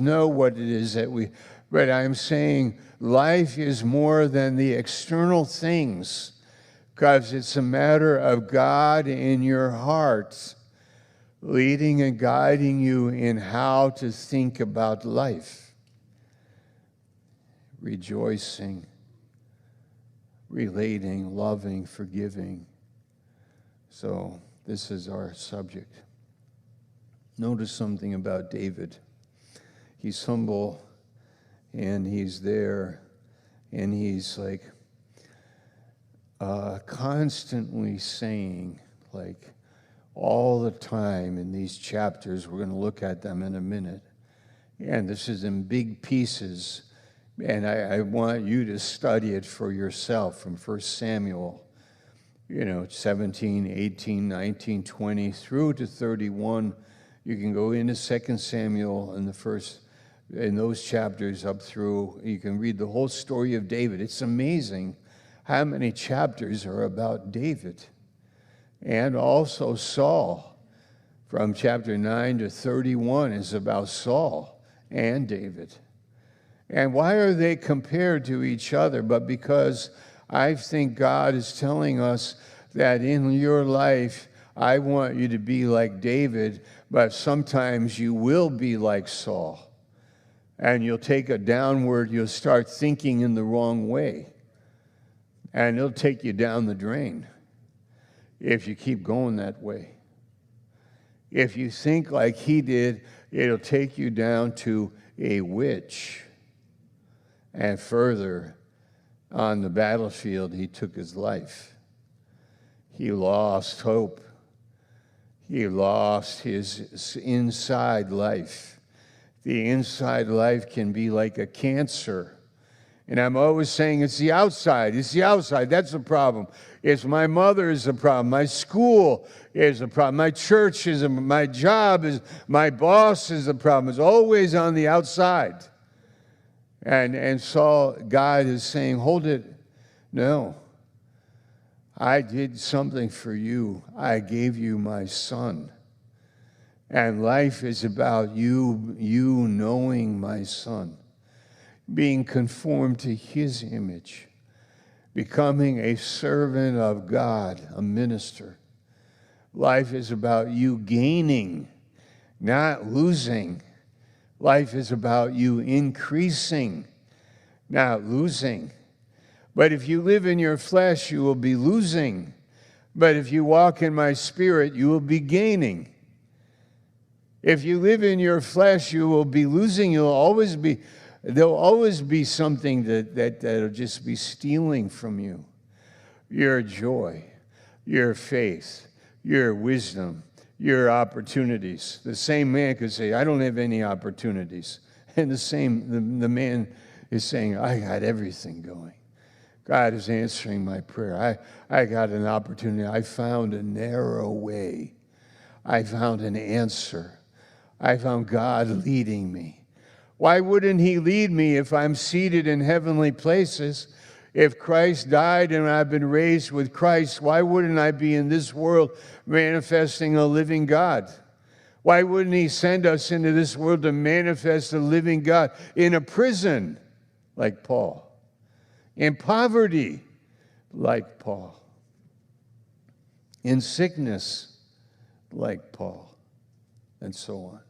know what it is that but I'm saying life is more than the external things, because it's a matter of God in your heart leading and guiding you in how to think about life. Rejoicing, relating, loving, forgiving. So this is our subject. Notice something about David. He's humble, and he's there, and he's like constantly saying, like all the time in these chapters, we're going to look at them in a minute, and this is in big pieces, and I want you to study it for yourself from 1 Samuel, 17, 18, 19, 20, through to 31. You can go into 2 Samuel in those chapters up through. You can read the whole story of David. It's amazing how many chapters are about David. And also Saul. From chapter 9 to 31 is about Saul and David. And why are they compared to each other? But because I think God is telling us that in your life, I want you to be like David, but sometimes you will be like Saul. And you'll take a downward, you'll start thinking in the wrong way. And it'll take you down the drain if you keep going that way. If you think like he did, it'll take you down to a witch. And further, on the battlefield, he took his life. He lost hope. He lost his inside life. The inside life can be like a cancer. And I'm always saying it's the outside. It's the outside. That's the problem. It's my mother is the problem. My school is the problem. My church is my job is my boss is the problem. It's always on the outside. And so God is saying, hold it. No. I did something for you. I gave you my son. And life is about you knowing my son, being conformed to his image, becoming a servant of God, a minister. Life is about you gaining, not losing. Life is about you increasing, not losing. But if you live in your flesh, you will be losing. But if you walk in my spirit, you will be gaining. If you live in your flesh, you will be losing. There'll always be something that'll just be stealing from you. Your joy, your faith, your wisdom, your opportunities. The same man could say, I don't have any opportunities. And the man is saying, I got everything going. God is answering my prayer. I got an opportunity. I found a narrow way. I found an answer. I found God leading me. Why wouldn't he lead me if I'm seated in heavenly places? If Christ died and I've been raised with Christ, why wouldn't I be in this world manifesting a living God? Why wouldn't he send us into this world to manifest a living God in a prison like Paul? In poverty like Paul? In sickness like Paul? And so on.